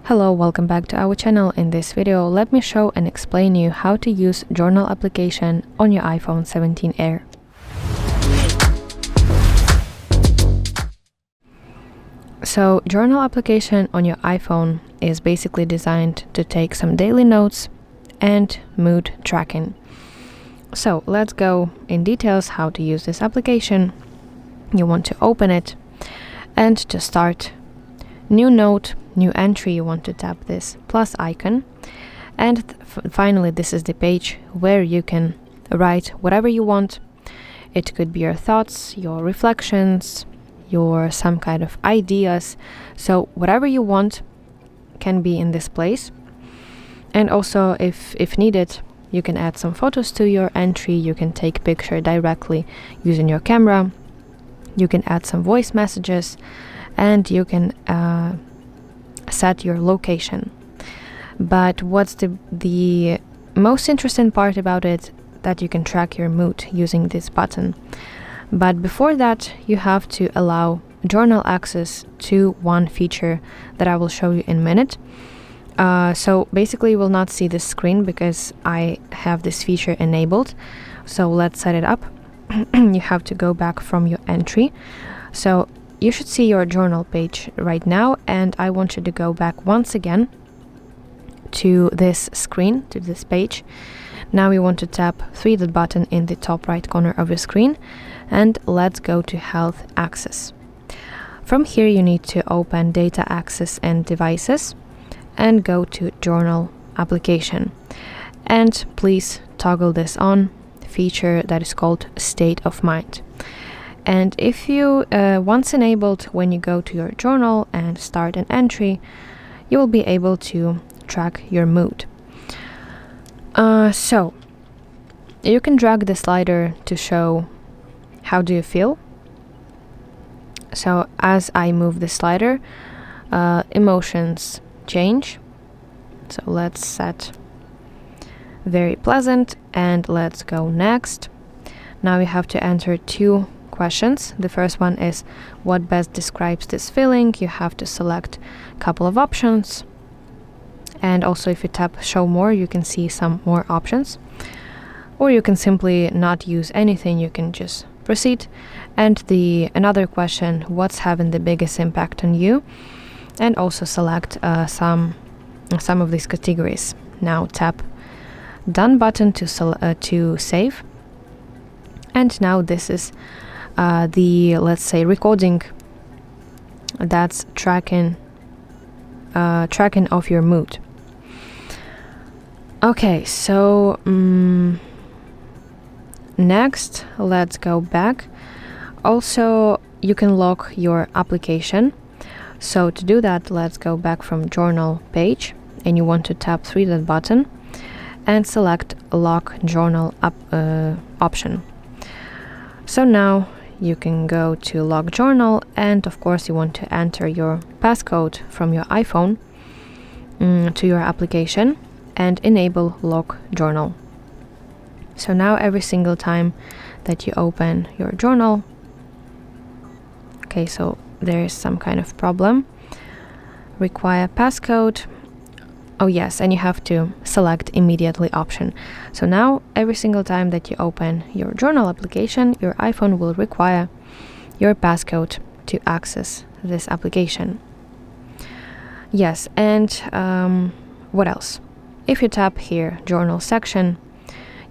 Hello, welcome back to our channel. In this video, let me show and explain you how to use Journal application on your iPhone 17 Air. So, Journal application on your iPhone is basically designed to take some daily notes and mood tracking. So, let's go in details how to use this application. You want to open it, and to start, new note, new entry, you want to tap this plus icon, and finally this is the page where you can write whatever you want. It could be your thoughts, your reflections, your some kind of ideas, so whatever you want can be in this place. And also if needed, you can add some photos to your entry, you can take picture directly using your camera, you can add some voice messages, and you can set your location. But what's the most interesting part about it, that you can track your mood using this button. But before that, you have to allow journal access to one feature that I will show you in a minute. So basically you will not see this screen because I have this feature enabled. So let's set it up. You have to go back from your entry. So you should see your journal page right now, and I want you to go back once again to this screen, to this page. Now you want to tap three-dot button in the top right corner of your screen, and let's go to Health Access. From here you need to open Data Access and Devices and go to Journal Application. And please toggle this on, feature that is called State of Mind. And if you once enabled, when you go to your journal and start an entry, you will be able to track your mood. So you can drag the slider to show how do you feel. So as I move the slider, emotions change. So let's set very pleasant, and let's go next. Now we have to enter two questions. The first one is what best describes this feeling. You have to select a couple of options, and also if you tap show more, you can see some more options, or you can simply not use anything, you can just proceed. And another question, what's having the biggest impact on you, and also select some of these categories. Now tap done button to save. And now this is the, let's say, recording that's tracking of your mood. Okay, so next let's go back. Also you can lock your application. So to do that, let's go back from journal page, and you want to tap three-dot button and select lock journal option. So now you can go to lock journal, and of course you want to enter your passcode from your iPhone to your application and enable lock journal. So now every single time that you open your journal, okay, so there is some kind of problem, require passcode. Oh yes, and you have to select immediately option. So now every single time that you open your journal application, your iPhone will require your passcode to access this application. Yes, and what else? If you tap here journal section,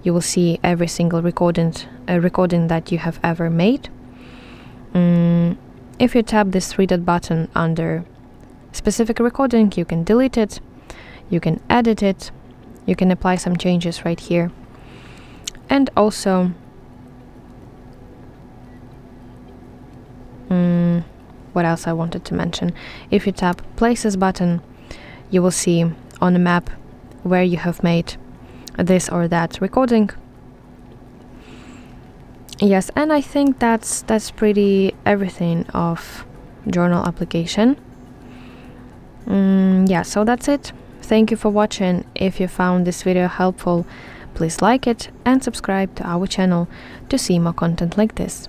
you will see every single recording that you have ever made. If you tap this three-dot button under specific recording, you can delete it, you can edit it, you can apply some changes right here. And also what else I wanted to mention, if you tap places button, you will see on the map where you have made this or that recording. Yes, and I think that's pretty everything of journal application. Yeah, so that's it. Thank you for watching. If you found this video helpful, please like it and subscribe to our channel to see more content like this.